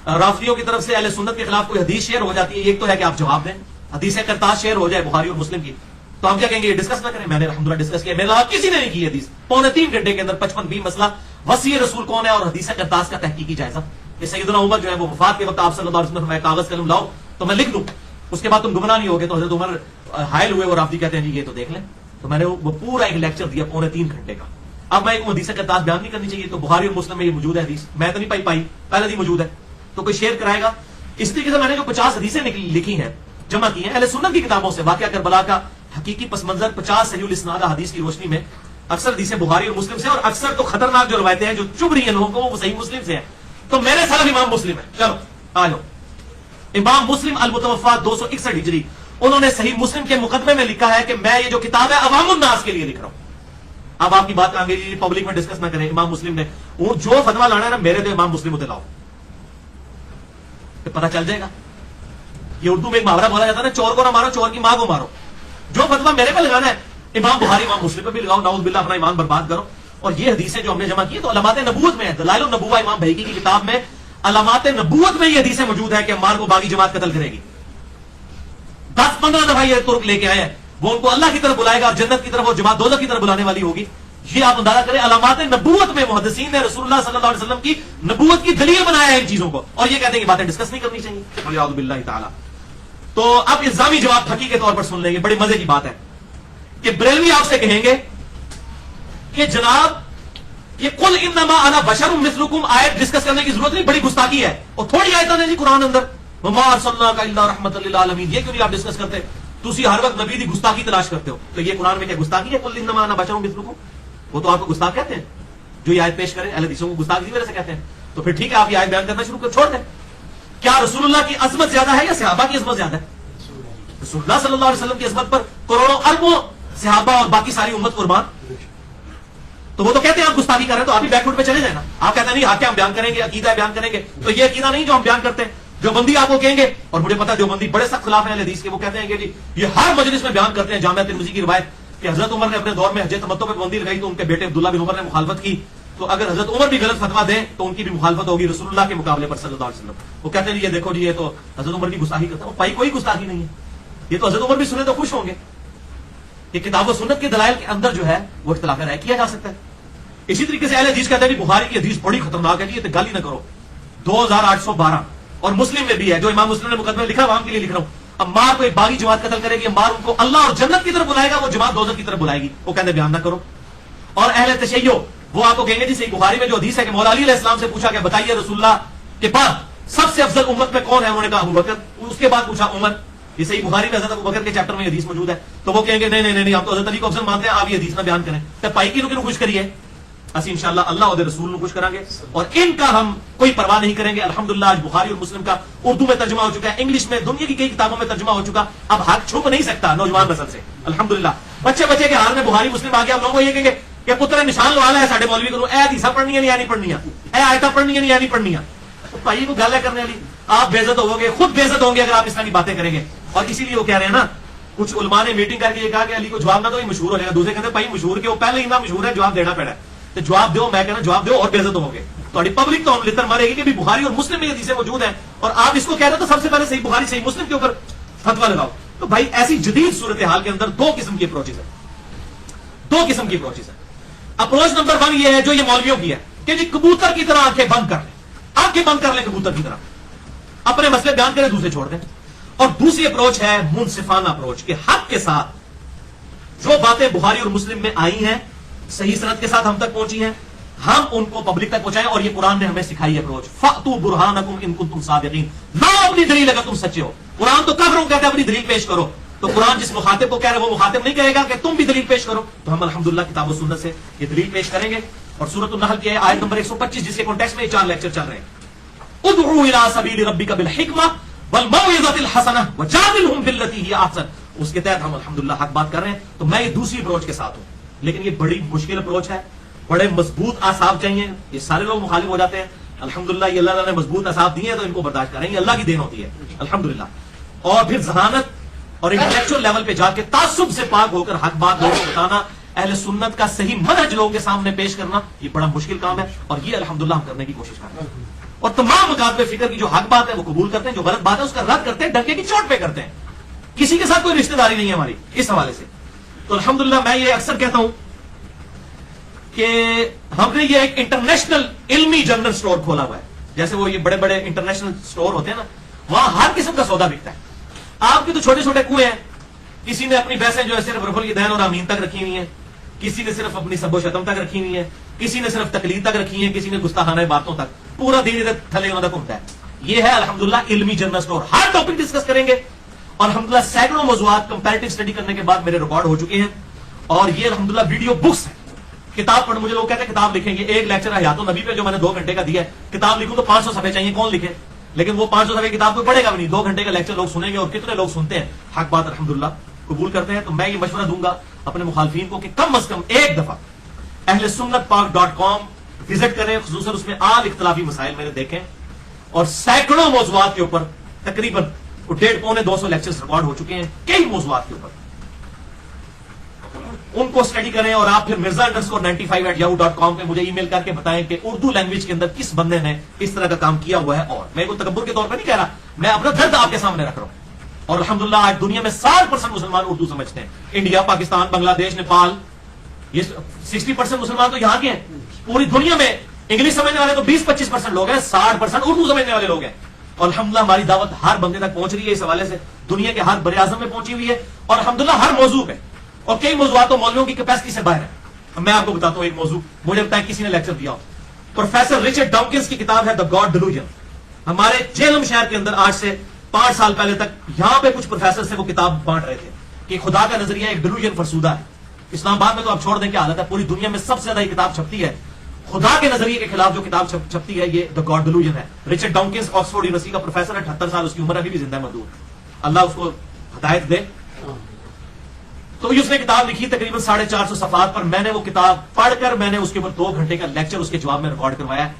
Speaker 1: رافضیوں کی طرف سے اہل سنت کے خلاف کوئی حدیث شیئر ہو جاتی ہے, ایک تو ہے کہ آپ جواب دیں, حدیث کرتاز شیئر ہو جائے بخاری اور مسلم کی, تو ہم کیا کہیں گے یہ ڈسکس نہ کریں. میں نے الحمدللہ ڈسکس کیا, میرے علاوہ کسی نے نہیں کی حدیث. 3.25 گھنٹے کے اندر 55-20 مسئلہ وسیع رسول کون ہے اور حدیث کرتاز کا تحقیقی جائزہ. کہ سیدنا عمر جو ہے وہ وفات کے وقت آپ صلی اللہ علیہ وسلم نے کاغذ قلم لاؤ تو میں لکھ دوں, اس کے بعد تم گمراہ نہیں ہوگے. تو حضرت عمر حائل ہوئے اور رافضی کہتے ہیں جی یہ تو دیکھ لیں. تو میں نے وہ پورا ایک لیکچر دیا 3.25 گھنٹے کا. اب میں حدیث کرتاز بیان نہیں کرنی چاہیے, تو بخاری اور مسلم میں یہ موجود ہے حدیث, میں تو نہیں پائی پہلے ہی موجود ہے, تو کوئی شیئر کرائے گا. اس طریقے سے میں نے جو 50 حدیثیں لکھی ہیں, جمع کی ہیں اہل سنت کی کتابوں سے, واقعہ کربلا کا حقیقی پس منظر 50 صحیح الاسناد حدیث کی روشنی میں, اکثر حدیثیں بخاری اور مسلم سے, اور اکثر تو خطرناک جو روایتیں ہیں جو چبھ رہی ہیں لوگوں کو وہ صحیح مسلم سے ہیں. تو میرے سلف امام مسلم ہے. چلو آ جاؤ, امام مسلم المتوفا 261 ہجری, انہوں نے صحیح مسلم کے مقدمے میں لکھا ہے کہ میں یہ جو کتاب ہے عوام الناس کے لیے لکھ رہا ہوں. اب آپ کی بات آگے پبلک میں ڈسکس نہ کریں. امام مسلم نے وہ جو فتوا لانا ہے نا, میرے تو امام مسلم ہوتے لاؤ, پتہ چل جائے گا. یہ اردو میں ایک محاورہ بولا جاتا ہے نا, چور کو نہ مارو چور کی ماں کو مارو. جو فتوا میرے پہ لگانا ہے امام بخاری امام مسلم پہ بھی لگاؤ, نعوذ باللہ اپنا ایمان برباد کرو. اور یہ حدیثیں جو ہم نے جمع کی تو علامات نبوت میں ہے, دلائل النبوہ امام بہیقی کی کتاب میں علامات نبوت میں یہ حدیثیں موجود ہے کہ عمار کو باغی جماعت قتل کرے گی. 10-15 دفعہ یہ ترک لے کے آئے ہیں, وہ ان کو اللہ کی طرف بلائے گا اور جنت کی طرف اور جماعت دوزخ کی طرف بلانے والی ہوگی. یہ آپ اندازہ کریں, علامات نبوت میں محدثین نے رسول اللہ صلی اللہ علیہ وسلم کی نبوت کی دلیل بنایا ہے ان چیزوں کو, اور یہ کہتے ہیں کہ باتیں ڈسکس نہیں کرنی چاہیے. والعیاذ باللہ تعالی. تو اب الزامی جواب پھکی کے طور پر سن لیں گے, بڑی مزے کی بات ہے کہ بریلوی آپ سے کہیں گے کہ جناب یہ قل انما انا بشر مثلکم آیت ڈسکس کرنے کی ضرورت نہیں, بڑی گستاخی ہے, اور تھوڑی آیتیں ہیں جی قرآن اندر, وما ارسلناک الا رحمۃ للعالمین, یہ کیوں نہیں آپ ڈسکس کرتے؟ تسی ہر وقت نبی دی گستاخی تلاش کرتے ہو. تو یہ قرآن میں کیا گستاخی ہے قل انما انا بشر مثلکم؟ وہ تو آپ کو گستاخ کہتے ہیں جو یہ آیت پیش کریں, اہل حدیثوں کو گستاخ اسی وجہ سے کہتے ہیں. تو پھر ٹھیک ہے آپ یہ آیت بیان کرنا شروع کر چھوڑ دیں. کیا رسول اللہ کی عظمت زیادہ ہے یا صحابہ کی عظمت زیادہ ہے؟ رسول اللہ صلی اللہ علیہ وسلم کی عظمت پر کروڑوں اربوں صحابہ اور باقی ساری امت قربان. تو وہ تو کہتے ہیں آپ گستاخی کر رہے ہیں, تو آپ بھی بیک فٹ پہ چلے جائیں نا. آپ کہتے ہیں نہیں حق ہم بیان کریں گے, عقیدہ بیان کریں گے, تو یہ عقیدہ نہیں جو ہم بیان کرتے ہیں. جو بندی آپ کو کہیں گے, اور مجھے پتا جو بندی بڑے سخت خلاف ہیں حدیث کے, وہ کہتے ہیں کہ جی یہ ہر مجلس میں بیان کرتے ہیں. جامعہ ترمذی کی روایت کہ حضرت عمر نے اپنے دور میں حج تمتع پہ بندی لگائی تو ان کے بیٹے عبداللہ بن عمر نے مخالفت کی, تو اگر حضرت عمر بھی غلط فتوا دیں تو ان کی بھی مخالفت ہوگی رسول اللہ کے مقابلے پر صلی اللہ علیہ وسلم. وہ کہتے ہیں یہ دیکھو جی یہ تو حضرت عمر کی گستاخی کرتا ہے. وہ پائی کوئی گستاخی نہیں ہے, یہ تو حضرت عمر بھی سنے تو خوش ہوں گے. یہ کتاب و سنت کے دلائل کے اندر جو ہے وہ اختلاف رائے کیا جا سکتا ہے. اسی طریقے سے اہل حدیث کہتے ہیں بخاری کی حدیث بڑی خطرناک ہے, یہ گالی نہ کرو. 2812 اور مسلم میں بھی ہے, جو امام مسلم نے مقدمہ لکھا عوام کے لیے لکھ رہا ہوں. عمار کو ایک باغی جماعت قتل کرے گی, عمار ان کو اللہ اور جنت کی طرف بلائے گا, وہ جماعت دوزخ کی طرف بلائے گی. وہ کہتے ہیں بیان نہ کرو. اور اہل تشیع وہ آپ کو کہیں گے جی صحیح بخاری میں جو حدیث ہے کہ مولا علی علیہ السلام سے پوچھا کہ بتائیے رسول اللہ کے بعد سب سے افضل امت میں کون ہے, انہوں نے کہا ابو بکر. اس کے بعد پوچھا عمر. یہ صحیح بخاری میں حضرت ابو بکر کے چیپٹر میں حدیث موجود ہے. تو وہ کہیں گے نہیں نہیں نہیں, ہم تو حضرت علی کو افضل مانتے ہیں, آپ یہ حدیث نہ بیان کریں. تو پائی کی نو خوش کریے, اسی انشاءاللہ اللہ اور رسول کو خوش کریں گے, اور ان کا ہم کوئی پرواہ نہیں کریں گے. الحمدللہ آج بخاری اور مسلم کا اردو میں ترجمہ ہو چکا ہے, انگلش میں دنیا کی کئی کتابوں میں ترجمہ ہو چکا. اب حق چھپ نہیں سکتا نوجوان نسل سے. الحمدللہ بچے بچے کے حال میں بخاری مسلم آ گیا. ہم لوگوں کو یہ کہیں گے کہ پتر نشان لوانا ہے ساڈے مولوی کو, اے حدیثاں پڑھنی ہے یا نہیں پڑھنی, اے آیتاں پڑھنی ہے یا نہیں پڑھنی. بھائی کو گل ہے کرنے والی, آپ بے عزت ہو گے, خود بے عزت ہوں گے اگر آپ اس طرح کی باتیں کریں گے. اور اسی لیے وہ کہہ رہے ہیں نا, کچھ علماء نے میٹنگ کر کے یہ کہا کہ علی کو جواب نہ دو یہ مشہور ہو جائے گا. دوسرے کہتے ہیں بھائی مشہور کے وہ پہلے ہی نہ مشہور ہے, جواب دینا پڑا ہے. تو جواب دو, میں کہنا جواب دو اور بے عزت ہو گے. تھوڑی پبلک تو لطر مارے گی کہ بھی بخاری اور مسلم میں یہ حدیثیں موجود ہیں اور آپ اس کو کہہ رہے ہو تو سب سے پہلے صحیح بخاری صحیح مسلم کے اوپر فتوا لگاؤ. تو بھائی ایسی جدید صورتحال کے اندر دو قسم کی اپروچز ہیں, دو قسم کی اپروچز ہیں. اپروچ نمبر 1 یہ ہے جو یہ مولویوں کی ہے کہ جی کبوتر کی طرح آنکھیں بند کر لیں, آنکھیں بند کر لیں کبوتر کی طرح, اپنے مسئلے بیان کریں دوسرے چھوڑ دیں. اور دوسری اپروچ ہے منصفانہ اپروچ کہ حق کے ساتھ جو باتیں بخاری اور مسلم میں آئی ہیں صحیح سند کے ساتھ ہم تک پہنچی ہیں, ہم ان کو پبلک تک پہنچائیں. اور یہ قرآن نے ہمیں سکھائی اپروچ, فَأْتُوا بُرْهَانَكُمْ إِن كُنتُمْ صَادِقِينَ, لاؤ اپنی دلیل اگر تم سچے ہو. قرآن تو کافروں کو کہتا ہے اپنی دلیل پیش کرو, تو قرآن جس مخاطب کو کہہ رہے وہ مخاطب نہیں کہے گا کہ تم بھی دلیل پیش کرو. تو ہم الحمدللہ کتاب و سنت سے یہ دلیل پیش کریں گے. اور سورۃ النحل کی آیت نمبر 125 جس کے کانٹیکسٹ میں یہ 4 لیکچر چل رہے ہیں, ادعو الی سبیل ربک بالحکمہ والموعظۃ الحسنہ وجادلھم باللتی ہی احسن, اس کے تحت ہم الحمدللہ حق بات کر رہے ہیں. تو میں یہ دوسری اپروچ کے ساتھ ہوں, لیکن یہ بڑی مشکل اپروچ ہے, بڑے مضبوط اعصاب چاہیے. یہ سارے لوگ مخالف ہو جاتے ہیں, الحمدللہ یہ اللہ نے مضبوط اعصاب دیے ہیں تو ان کو برداشت کریں, یہ اللہ کی دین ہوتی ہے الحمدللہ. اور پھر ذہانت اور انٹلیکچوئل لیول پہ جا کے تعصب سے پاک ہو کر حق بات لوگوں کو بتانا, اہل سنت کا صحیح منہج لوگوں کے سامنے پیش کرنا, یہ بڑا مشکل کام ہے. اور یہ الحمدللہ ہم کرنے کی کوشش کر رہے ہیں. اور تمام مکاتب فکر کی جو حق بات ہے وہ قبول کرتے ہیں, جو غلط بات ہے اس کا رد کرتے ہیں, ڈنکے کی چوٹ پہ کرتے ہیں. کسی کے ساتھ کوئی رشتہ داری نہیں ہے ہماری اس حوالے سے. تو الحمدللہ میں یہ اکثر کہتا ہوں کہ ہم نے یہ ایک انٹرنیشنل علمی جنرل سٹور کھولا ہوا ہے. جیسے وہ یہ بڑے بڑے انٹرنیشنل سٹور ہوتے ہیں نا, وہاں ہر قسم کا سودا بکتا ہے. آپ کے تو چھوٹے چھوٹے کنویں ہیں, کسی نے اپنی بحثیں جو ہے صرف رفع الیدین اور آمین تک رکھی ہوئی ہیں, کسی نے صرف اپنی سب و شتم تک رکھی ہوئی ہیں, کسی نے صرف تقلید تک رکھی ہے, کسی نے گستاخانہ باتوں تک, پورا دین ادھر تھلے ہونا تک گھومتا ہے. یہ ہے الحمدللہ علمی جنرل سٹور, ہر ٹاپک ڈسکس کریں گے. اور الحمدللہ سینکڑوں موضوعات کمپیریٹو اسٹڈی کرنے کے بعد میرے ریکارڈ ہو چکے ہیں. اور یہ الحمدللہ ویڈیو بکس ہیں. کتاب پڑھ, مجھے لوگ کہتے ہیں کتاب لکھیں گے, ایک لیکچر حیات النبی پہ جو میں نے 2 گھنٹے کا دیا ہے, کتاب لکھوں تو 500 صفحے چاہیے, کون لکھے؟ لیکن وہ 500 صفحے کتاب کو پڑھے گا بھی نہیں. 2 گھنٹے کا لیکچر لوگ سنیں گے, اور کتنے لوگ سنتے ہیں, حق بات الحمدللہ قبول کرتے ہیں. تو میں یہ مشورہ دوں گا اپنے مخالفین کو کہ کم از کم ایک دفعہ اہل سنت پاک.com وزٹ کریں, خصوصاً اس میں آل اختلافی مسائل میں نے دیکھیں, اور سینکڑوں موضوعات کے اوپر تقریباً 150-200 لیکچرز ریکارڈ ہو چکے ہیں کئی موضوعات کے اوپر, ان کو اسٹڈی کریں. اور آپ پھر mirza_95@yahoo.com پہ مجھے ای میل کر کے بتائیں کہ اردو لینگویج کے اندر کس بندے نے اس طرح کا کام کیا ہوا ہے. اور میں کوئی تکبر کے طور پہ نہیں کہہ رہا, میں اپنا درد آپ کے سامنے رکھ رہا ہوں. اور الحمدللہ آج دنیا میں 60% مسلمان اردو سمجھتے ہیں. انڈیا, پاکستان, بنگلہ دیش, نیپال, یہ 60% مسلمان تو یہاں کے ہیں. پوری دنیا میں انگلش سمجھنے والے تو 20-25% لوگ ہیں, 60% اردو سمجھنے والے لوگ ہیں. اور الحمدللہ ہماری دعوت ہر بندے تک پہنچ رہی ہے. اس حوالے سے دنیا کے ہر بر اعظم میں پہنچی ہوئی ہے. اور الحمدللہ ہر موضوع پہ, اور کئی موضوعات تو مولویوں کی کیپیسٹی سے باہر ہے. میں آپ کو بتاتا ہوں ایک موضوع, مجھے بتائیں کسی نے لیکچر دیا ہو. پروفیسر رچرڈ ڈاؤکنز کی کتاب ہے دا گاڈ ڈیلوژن. ہمارے جیلم شہر کے اندر آج سے 5 سال پہلے تک یہاں پہ کچھ پروفیسر سے وہ کتاب بانٹ رہے تھے کہ خدا کا نظریہ ایک ڈیلوژن فرسودہ ہے. اسلام آباد میں تو آپ چھوڑ دیں کیا حالت ہے, پوری دنیا میں سب سے زیادہ یہ کتاب چھپتی ہے. خدا کے نظریے کے خلاف جو کتاب چھپتی ہے یہ دا گاڈ ڈیلوژن ہے. رچرڈ ڈاؤکنز آکسفورڈ یونیورسٹی کا پروفیسر ہے, 78 سال اس کی عمر, ابھی بھی زندہ موجود, اللہ اس کو ہدایت دے. تو اس نے کتاب لکھی تقریباً 450 صفحات پر. میں نے وہ کتاب پڑھ کر میں نے اس کے اوپر 2 گھنٹے کا لیکچر اس کے جواب میں ریکارڈ کروایا ہے.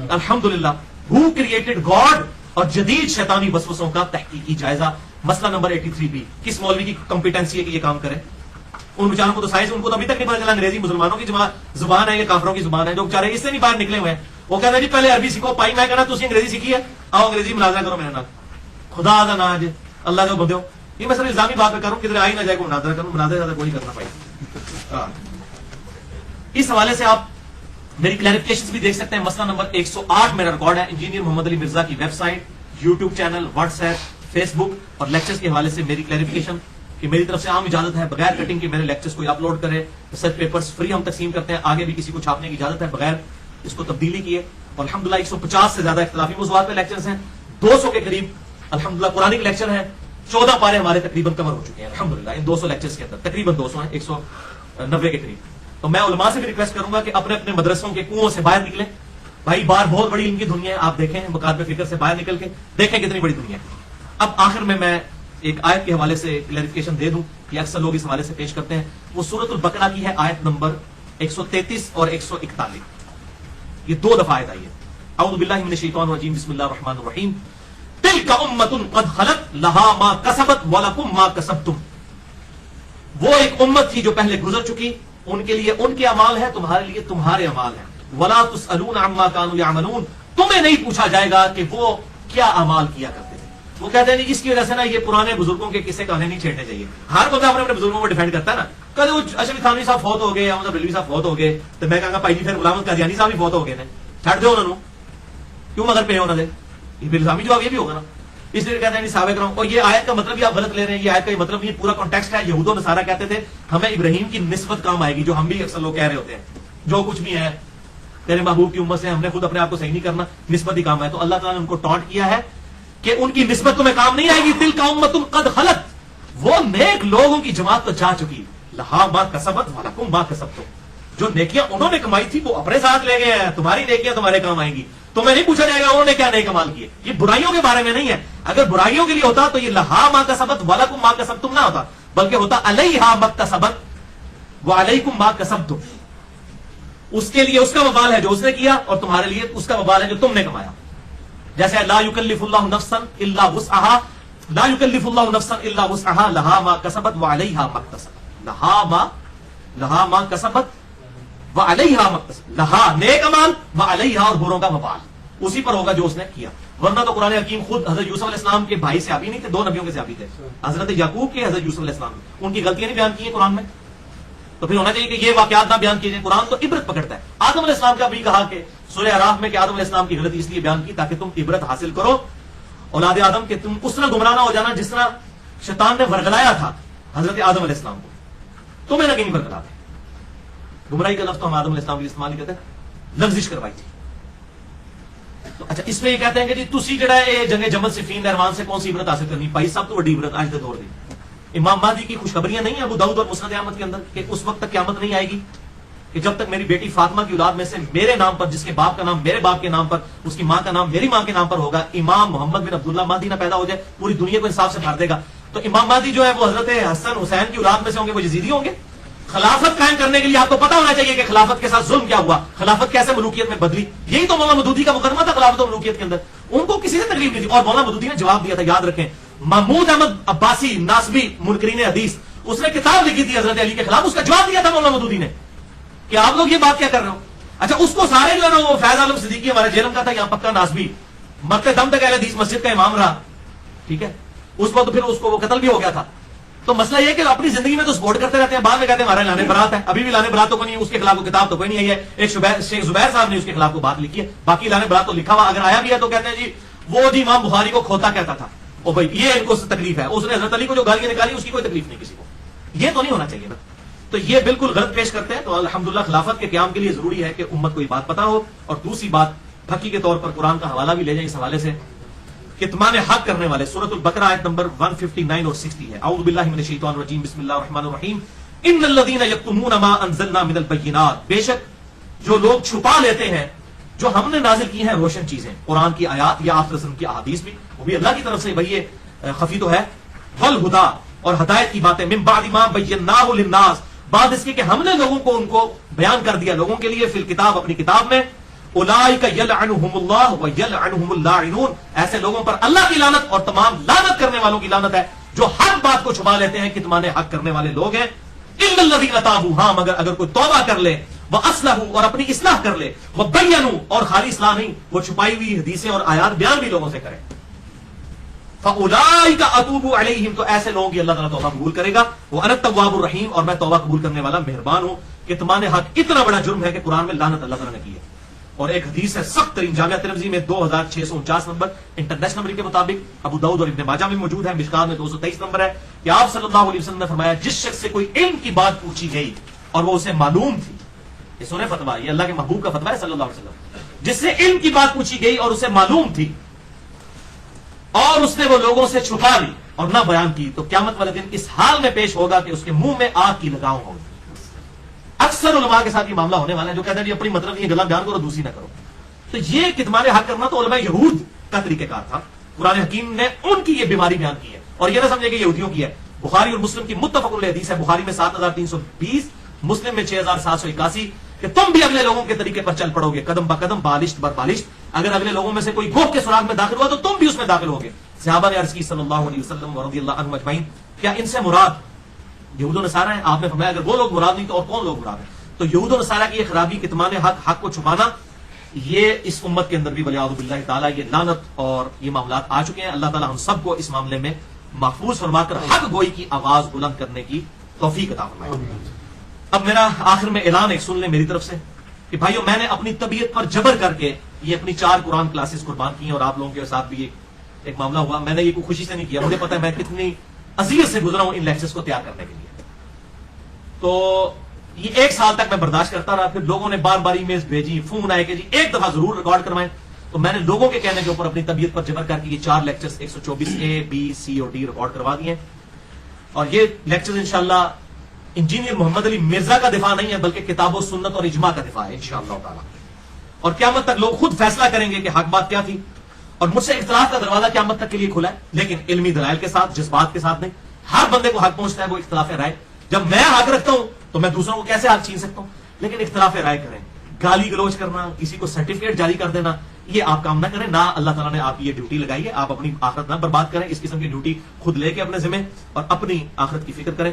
Speaker 1: الحمدللہ ہو کریٹڈ گاڈ اور جدید شیطانی وسوسوں کا تحقیقی جائزہ, مسئلہ نمبر 83B. کس مولوی کی کمپیٹنسی ہے کہ یہ کام کرے؟ ان بیچاروں کو تو سائنس, ان کو تو ابھی تک نہیں پتا چلا انگریزی مسلمانوں کی زبان ہے یا کافروں کی زبان ہے, جو بیچارے اس سے نہیں باہر نکلے ہوئے ہیں. وہ کہتے ہیں جی پہلے عربی سیکھو, پائی میں کہنا تھی انگریزی سیکھی ہے, آؤ انگریزی مناظرہ کرو میرے نال. خدا دا نا آج اللہ کا بندو, یہ میں صرف الزامی بات پہ کروں, کدھر آئی نہ جائے کو مناظرہ کروں, مناظرہ زیادہ کوئی کرنا پائے. اس حوالے سے آپ میری کلیریفکیشن بھی دیکھ سکتے ہیں. مسئلہ نمبر 108 میرا ریکارڈ ہے. انجینئر محمد علی مرزا کی website, YouTube channel, WhatsApp, Facebook اور لیکچرز کے حوالے سے میری کلیریفکیشن کہ میری طرف سے عام اجازت ہے بغیر کٹنگ کے میرے لیکچرز کو اپلوڈ کرے. ریسرچ پیپرز فری ہم تقسیم کرتے ہیں, آگے بھی کسی کو چھاپنے کی اجازت ہے بغیر اس کو تبدیلی کیے. اور الحمدللہ 150 سے زیادہ اختلافی موضوعات پہ لیکچرز ہیں, 200 کے قریب الحمدللہ قرآنک لیکچر ہیں, 14 پارے ہمارے تقریباً کور ہو چکے ہیں الحمدللہ ان 200 لیکچرز کے اندر. تقریباً 200 ہیں, 190 کے قریب. تو میں علماء سے بھی ریکویسٹ کروں گا کہ اپنے اپنے مدرسوں کے کنووں سے باہر نکلیں. بھائی باہر بہت بڑی ان کی دنیا ہے, آپ دیکھیں مکاتب فکر سے باہر نکل کے دیکھیں کتنی بڑی دنیا ہے. اب آخر میں ایک آیت کے حوالے سے کلیریفکیشن دے دوں کہ اکثر لوگ اس حوالے سے پیش کرتے ہیں. وہ سورۃ البقرہ کی ہے, آیت نمبر 133 اور 141. یہ 2 دفعہ آیت آئی ہے. اعوذ باللہ من الشیطان الرجیم, بسم اللہ الرحمن الرحیم. تلک امۃ قد خلت لہا ما کسبت ولکم ما کسبتم. وہ ایک امت تھی جو پہلے گزر چکی, ان کے لیے ان کے اعمال ہیں, تمہارے لیے تمہارے اعمال ہیں. ولا تسألون عما كانوا يعملون، تمہیں نہیں پوچھا جائے گا کہ وہ کیا اعمال کیا کرتے تھے. وہ کہتے ہیں اس کی وجہ سے نا یہ پرانے بزرگوں کے قصے کہانی نہیں چھیڑنے چاہیے. ہر بندہ اپنے بزرگوں کو ڈیفینڈ کرتا ہے نا. کہتے وہ اشرف تھانوی صاحب فوت ہو گئے، احمد بریلوی صاحب فوت ہو گئے، تو میں کہوں گا بھائی جی پھر غلام قادیانی صاحب بھی فوت ہو گئے نے، چھڈ دو انہوں کیوں مگر پہ انہوں نے. یہ پھر الزامی جواب یہ بھی ہوگا نا. اس لیے کہتے ہیں صحابہ کرام. اور یہ آیت کا مطلب بھی آپ غلط لے رہے ہیں. یہ آیت کا مطلب یہ پورا کانٹیکسٹ ہے. یہود و نصارہ کہتے تھے ہمیں ابراہیم کی نسبت کام آئے گی، جو ہم بھی اکثر لوگ کہہ رہے ہوتے ہیں جو کچھ بھی ہے تیرے محبوب کی امت سے ہم نے خود اپنے آپ کو صحیح نہیں کرنا، نسبت ہی کام ہے. تو اللہ تعالیٰ نے ان کو ٹانٹ کیا ہے کہ ان کی نسبت تمہیں کام نہیں آئے گی. تلک امۃ قد خلت، وہ نیک لوگوں کی جماعت تو جا چکی، لہا ما کسبت ولکم ما کسبتم، جو نیکیاں انہوں نے کمائی تھی وہ اپنے ساتھ لے گئے ہیں، تمہاری نیکیاں تمہارے کام آئیں گی. تمہیں نہیں پوچھا جائے گا انہوں نے کیا نئے کمال کیے. یہ برائیوں کے بارے میں نہیں ہے. اگر برائیوں کے لیے ہوتا تو یہ لہا ما کسبت ولکم ما کسبتم نہ ہوتا، بلکہ ہوتا علیہا مکتسبت وعلیکم ما کسبتم. اس کے لیے اس کا وبال ہے جو اس نے کیا، اور تمہارے لیے اس کا وبال ہے جو تم نے کمایا. جیسے لا یکلف اللہ نفسا الا وسعها، لا یکلف اللہ نفسا الا وسعها، لہا ما کسبت وعلیہا مکتسبت، لہا ما کسبت وعلیہا مکتسبت، لہا نیک عمل وعلیہا اور بروں کا وبال اسی پر ہوگا جو اس نے کیا. ورنہ تو قرآن حکیم خود حضرت یوسف علیہ السلام کے بھائی صحابی نہیں تھے، دو نبیوں کے صحابی تھے، حضرت یعقوب کے حضرت یوسف علیہ السلام. ان کی غلطیاں نہیں بیان کی ہیں قرآن میں، تو پھر ہونا چاہیے کہ یہ واقعات نہ بیان کیے جائیں. قرآن تو عبرت پکڑتا ہے. آدم علیہ السلام کا بھی کہا کہ سورہ اعراف میں کہ آدم علیہ السلام کی غلطی اس لیے بیان کی تاکہ تم عبرت حاصل کرو اولاد آدم، کہ تم اس طرح گمراہ نہ ہو جانا جس طرح شیطان نے ورگلایا تھا حضرت آدم علیہ السلام کو. تمہیں نہ کہیں ورگلا دے. گمراہی کا لفظ تو ہم آدم علیہ السلام کے لیے استعمال نہیں کرتے، لفزش کروائی تھی. تو اچھا اس میں یہ کہتے ہیں کہ جی تسی جڑا ہے جنگ جمل صفین نہروان سے کون سی عبرت حاصل کرنی؟ بھائی صاحب تو بڑی عبرت آج تک دور دی. امام مہدی کی خوشخبریاں نہیں ہیں ابو داؤد اور مسند احمد کے اندر کہ اس وقت تک قیامت نہیں آئے گی کہ جب تک میری بیٹی فاطمہ کی اولاد میں سے میرے نام پر، جس کے باپ کا نام میرے باپ کے نام پر، اس کی ماں کا نام میری ماں کے نام پر ہوگا، امام محمد بن عبداللہ مہدی نہ پیدا ہو جائے پوری دنیا کو انصاف سے مار دے گا. تو امام مہدی جو ہے وہ حضرت حسن حسین کی اولاد میں سے ہوں گے، وہ یزیدی ہوں گے. خلافت قائم کرنے کے لیے آپ کو پتا ہونا چاہیے کہ خلافت کے ساتھ ظلم کیا ہوا، خلافت کیسے ملوکیت میں بدلی. یہی تو مولانا مودودی کا مقدمہ تھا خلافت و ملوکیت کے اندر. ان کو کسی نے تکلیف نہیں تھی، اور مولانا مودودی نے جواب دیا تھا. یاد رکھیں محمود احمد عباسی ناسبی منکرین حدیث، اس نے کتاب لکھی تھی حضرت علی کے خلاف، اس کا جواب دیا تھا مولانا مودودی نے کہ آپ لوگ یہ بات کیا کر رہے ہو. اچھا اس کو سارے جو ہے نا وہ فیض عالم صدیقی ہمارے جیلم کا تھا یہاں پکا ناسبی، مرتے دم تک اہل حدیث مسجد کا امام رہا، ٹھیک ہے. اس وقت پھر اس کو وہ قتل بھی ہو گیا تھا. تو مسئلہ یہ کہ اپنی زندگی میں تو سپورٹ کرتے رہتے ہیں، بعد میں کہتے ہیں ہمارے لانے برات ہے. ابھی بھی لانے برات تو کوئی نہیں، اس کے خلاف کتاب تو کوئی نہیں آئی ہے. ایک شیخ زبیر صاحب نے اس کے خلاف کو بات لکھی ہے، باقی لانے برات تو لکھا ہوا اگر آیا بھی ہے تو کہتے ہیں جی وہ جی امام بخاری کو کھوتا کہتا تھا. او بھائی یہ ان کو تکلیف ہے، اس نے حضرت علی کو جو گالیاں نکالی اس کی کوئی تکلیف نہیں کسی کو. یہ تو نہیں ہونا چاہیے نا. تو یہ بالکل غلط پیش کرتے ہیں. تو الحمدللہ خلافت کے قیام کے لیے ضروری ہے کہ امت کو یہ بات پتا ہو. اور دوسری بات پھکی کے طور پر قرآن کا حوالہ بھی لے جائیں اس حوالے سے. کتمان حق کرنے والے سورۃ البقرہ آیت نمبر 159 اور 60 ہے. اعوذ باللہ من الشیطان الرجیم، بسم اللہ الرحمن الرحیم. ان الذین یکتمون ما انزلنا من البینات، بے شک جو لوگ چھپا لیتے ہیں جو ہم نے نازل کی ہیں روشن چیزیں، قرآن کی آیات یا آپ رسول کی احادیث بھی، وہ بھی اللہ کی طرف سے، بھئی یہ خفی تو ہے، والہدی اور ہدایت کی باتیں، من بعد ما بیناہ للناس، بعد اس کے کہ ہم نے لوگوں کو ان کو بیان کر دیا لوگوں کے لیے، فی الکتاب اپنی کتاب میں. اولئک یلعنہم اللہ ویلعنہم اللاعنون، ایسے لوگوں پر اللہ کی لعنت اور تمام لعنت کرنے والوں کی لعنت ہے جو ہر بات کو چھپا لیتے ہیں. کتمان حق کرنے والے لوگ ہیں. الا الذین تابوا، ہاں مگر اگر کوئی توبہ کر لے، واصلحوا اور اپنی اصلاح کر لے، وبینوا اور خالی اصلاح نہیں، وہ چھپائی ہوئی حدیثیں اور آیات بیان بھی لوگوں سے کرے، فاولئک اتوب علیہم، تو ایسے لوگوں کی اللہ تعالیٰ توبہ قبول کرے گا. وانا التواب الرحیم، اور میں توبہ قبول کرنے والا مہربان ہوں. کتمان حق اتنا بڑا جرم ہے کہ قرآن میں لعنت اللہ تعالیٰ نے کی ہے. اور ایک حدیث ہے سخت ترین، جامعہ ترمذی میں 2649 نمبر، انٹرنیشنل نمبر کے مطابق، ابو داؤد اور ابن ماجہ میں موجود ہے، مشکات میں 223 نمبر ہے، کہ آپ صلی اللہ علیہ وسلم نے فرمایا جس شخص سے کوئی علم کی بات پوچھی گئی اور وہ اسے معلوم تھی، یہ سنیں فتویٰ، یہ اللہ کے محبوب کا فتویٰ ہے صلی اللہ علیہ وسلم، جس سے علم کی بات پوچھی گئی اور اسے معلوم تھی اور اس نے وہ لوگوں سے چھپا لی اور نہ بیان کی، تو قیامت والے دن اس حال میں پیش ہوگا کہ اس کے منہ میں آگ کی لگاؤں ہوگی. اکثر علماء کے ساتھ یہ معاملہ ہونے والا ہے جو کہتے ہیں اپنی مطلب یہ غلط بیان کرو دوسری نہ کرو. تو یہ کتمان حق کرنا تو علماء یہود کا طریقہ کار تھا. قرآن حکیم نے ان کی یہ بیماری بیان کی ہے، اور یہ نہ سمجھے کہ یہودیوں کی ہے. بخاری اور مسلم کی متفق علیہ حدیث ہے، بخاری میں 7320، مسلم میں 6781، کہ تم بھی اگلے لوگوں کے طریقے پر چل پڑو گے، قدم با قدم، بالشت بر بالشت. اگر اگلے لوگوں میں سے کوئی گوہ کے سراغ میں داخل ہوا تو تم بھی اس میں داخل ہوگے. صحابہ نے عرض کی صلی اللہ علیہ وسلم ورضی اللہ عنہم اجمعین، کیا ان سے مراد یہود و نصارہ ہیں؟ آپ نے فرمایا اگر وہ لوگ مراد نہیں تو اور کون لوگ مراد ہیں؟ تو یہود و نصارہ کی یہ خرابی کتمان حق کو چھپانا، یہ اس امت کے اندر بھی ولیعوذ باللہ تعالیٰ یہ لعنت اور یہ معاملات آ چکے ہیں. اللہ تعالیٰ ہم سب کو اس معاملے میں محفوظ فرما کر حق گوئی کی آواز بلند کرنے کی توفیق عطا فرمائے. اب میرا آخر میں اعلان ایک سن لیں میری طرف سے کہ بھائیو، میں نے اپنی طبیعت پر جبر کر کے یہ اپنی 4 قرآن کلاسز قربان کی ہیں، اور آپ لوگوں کے ساتھ بھی ایک معاملہ ہوا. میں نے یہ کوئی خوشی سے نہیں کیا، مجھے پتا ہے میں کتنی اذیت سے گزرا ہوں ان لیکچرز کو تیار کرنے کے لیے. تو یہ 1 سال تک میں برداشت کرتا رہا. پھر لوگوں نے بار بار ای میلز بھیجی، فون آئے کہ جی ایک دفعہ ضرور ریکارڈ کروائیں. تو میں نے لوگوں کے کہنے کے اوپر اپنی طبیعت پر جبر کر کے یہ 4 لیکچرز 124A B C اور D ریکارڈ کروا دیے. اور یہ لیکچرز انشاءاللہ انجینئر محمد علی مرزا کا دفاع نہیں ہے، بلکہ کتاب و سنت اور اجماع کا دفاع ہے انشاءاللہ تعالی. اور قیامت تک لوگ خود فیصلہ کریں گے کہ حق بات کیا تھی. اور مجھ سے اختلاف کا دروازہ قیامت تک کے لیے کھلا ہے، لیکن علمی دلائل کے ساتھ، جذبات کے ساتھ نہیں. ہر بندے کو حق پہنچتا ہے وہ اختلاف رائے. جب میں حق رکھتا ہوں تو میں دوسروں کو کیسے حق چھین سکتا ہوں؟ لیکن اختلاف رائے کریں. گالی گلوچ کرنا، کسی کو سرٹیفکیٹ جاری کر دینا، یہ آپ کام نہ کریں. نہ اللہ تعالیٰ نے آپ کی یہ ڈیوٹی لگائی ہے. آپ اپنی آخرت نہ برباد کریں. اس قسم کی ڈیوٹی خود لے کے اپنے ذمہ اور اپنی آخرت کی فکر کریں.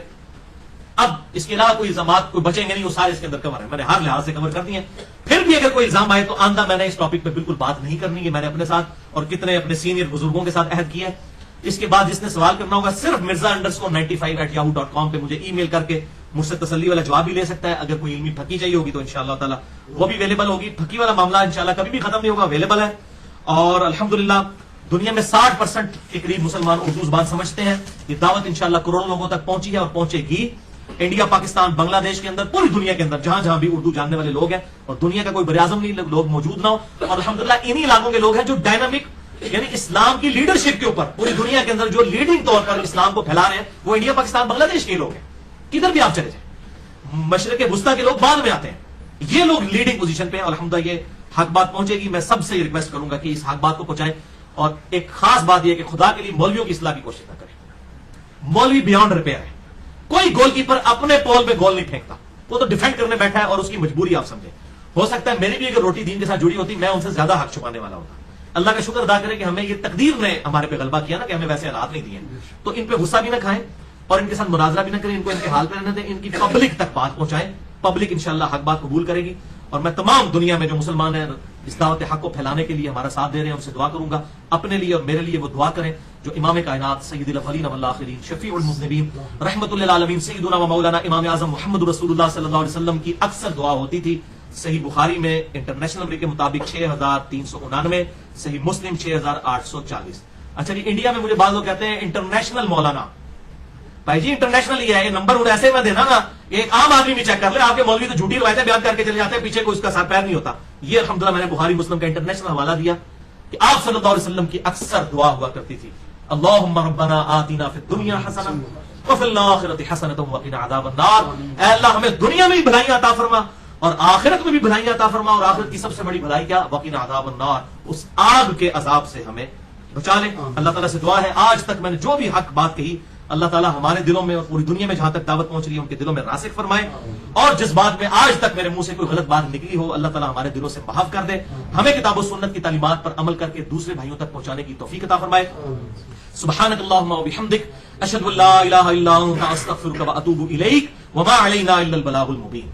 Speaker 1: اب اس کے علاوہ کوئی الزامات کوئی بچیں گے نہیں، وہ سارے اس کے اندر کور ہیں. میں نے ہر لحاظ سے کور کر دی ہیں. پھر بھی اگر کوئی الزام آئے تو آندہ میں نے اس ٹاپک پہ بالکل بات نہیں کرنی ہے. میں نے اپنے ساتھ اور کتنے اپنے سینئر بزرگوں کے ساتھ عہد کیا ہے. اس کے بعد جس نے سوال کرنا ہوگا صرف mirza_95@yahoo.com پہ مجھے ای میل کر کے مجھ سے تسلی والا جواب بھی لے سکتا ہے. اگر کوئی علمی پھکی چاہیے ہوگی تو انشاءاللہ تعالی وہ بھی اویلیبل ہوگی. پھکی والا معاملہ انشاءاللہ کبھی بھی ختم نہیں ہوگا، اویلیبل ہے. اور الحمدللہ دنیا میں 60% کے قریب مسلمان اردو زبان سمجھتے ہیں. یہ دعوت انشاءاللہ کروڑوں لوگوں تک پہنچی ہے اور پہنچے گی. انڈیا، پاکستان، بنگلہ دیش کے اندر، پوری دنیا کے اندر جہاں جہاں بھی اردو جاننے والے لوگ ہیں، اور دنیا کا کوئی براعظم نہیں لوگ موجود نہ ہو. اور الحمدللہ انہی علاقوں کے لوگ ہیں جو ڈائنامک یعنی اسلام کی لیڈرشپ کے اوپر پوری دنیا کے اندر جو لیڈنگ طور پر اسلام کو پھیلا رہے ہیں، وہ انڈیا، پاکستان، بنگلہ دیش کے لوگ ہیں. کدھر بھی آپ چلے جائیں، مشرق وسطیٰ کے لوگ بعد میں آتے ہیں، یہ لوگ لیڈنگ پوزیشن پہ ہیں. الحمدللہ یہ حق بات پہنچے گی. میں سب سے ریکویسٹ کروں گا کہ اس حق بات کو پہنچائیں. اور ایک خاص بات یہ کہ خدا کے لیے مولویوں کی اصلاح کی کوشش نہ کریں. مولوی بیانڈ ریپیئر ہے. کوئی گول کیپر اپنے پول پہ گول نہیں پھینکتا، وہ تو ڈیفینڈ کرنے بیٹھا ہے اور اس کی مجبوری آپ سمجھیں. ہو سکتا ہے میری بھی اگر روٹی دین کے ساتھ جڑی ہوتی میں ان سے زیادہ حق چھپانے والا ہوتا. اللہ کا شکر ادا کریں کہ ہمیں یہ تقدیر نے ہمارے پہ غلبہ کیا نا کہ ہمیں ویسے حالات نہیں دیے. تو ان پہ غصہ بھی نہ کھائیں اور ان کے ساتھ مناظرہ بھی نہ کریں. ان کو ان کے حال پہ رہنے دیں. ان کی پبلک تک بات پہنچائیں. پبلک انشاءاللہ حق بات قبول کرے گی. اور میں تمام دنیا میں جو مسلمان ہیں اس دعوت حق کو پھیلانے کے لیے ہمارا ساتھ دے رہے ہیں ان سے دعا کروں گا. اپنے لیے اور میرے لیے وہ دعا کریں جو امام کائنات سید الاولین والآخرین شفیع المذنبین رحمت للعالمین سیدنا و مولانا امام اعظم محمد رسول اللہ صلی اللہ علیہ وسلم کی اکثر دعا ہوتی تھی. صحیح بخاری میں انٹرنیشنل نمبر کے مطابق 6399، صحیح مسلم 6840. اچھا جی، انڈیا میں مجھے بعض لوگ کہتے ہیں انٹرنیشنل مولانا. بھائی جی انٹرنیشنل ہی ہے یہ نمبر، انہیں ایسے میں دینا نا. ایک عام آدمی بھی چیک کر لے. آپ کے مولوی تو جھوٹی روایتیں بیان کر کے چلے جاتے ہیں، پیچھے کوئی اس کا سر پیر نہیں ہوتا. یہ الحمدللہ میں نے بخاری مسلم کا انٹرنیشنل حوالہ دیا کہ آپ صلی اللہ علیہ وسلم کی اکثر دعا ہوا کرتی تھی، اللہم ربنا آتنا فی الدنیا حسنہ وفی الآخرۃ حسنۃ وقنا عذاب النار. اے اللہ ہمیں دنیا میں بھی بھلائیاں عطا فرما اور آخرت میں بھی بھلائیاں عطا فرما. اور آخرت کی سب سے بڑی بھلائی کیا؟ وقنا عذاب النار، اس آگ کے عذاب سے ہمیں بچا لے. اللہ تعالیٰ سے دعا ہے آج تک میں نے جو بھی حق بات کہی اللہ تعالیٰ ہمارے دلوں میں اور پوری دنیا میں جہاں تک دعوت پہنچ رہی ہے ان کے دلوں میں راسخ فرمائے. اور جس بات میں آج تک میرے منہ سے کوئی غلط بات نکلی ہو اللہ تعالیٰ ہمارے دلوں سے محف کر دے. ہمیں کتاب و سنت کی تعلیمات پر عمل کر کے دوسرے بھائیوں تک پہنچانے کی توفیق عطا فرمائے. سبحانک اللہم و بحمدک اشہد ان لا الہ الا انت استغفرک و اتوب الیک وما علینا الا البلاغ المبین.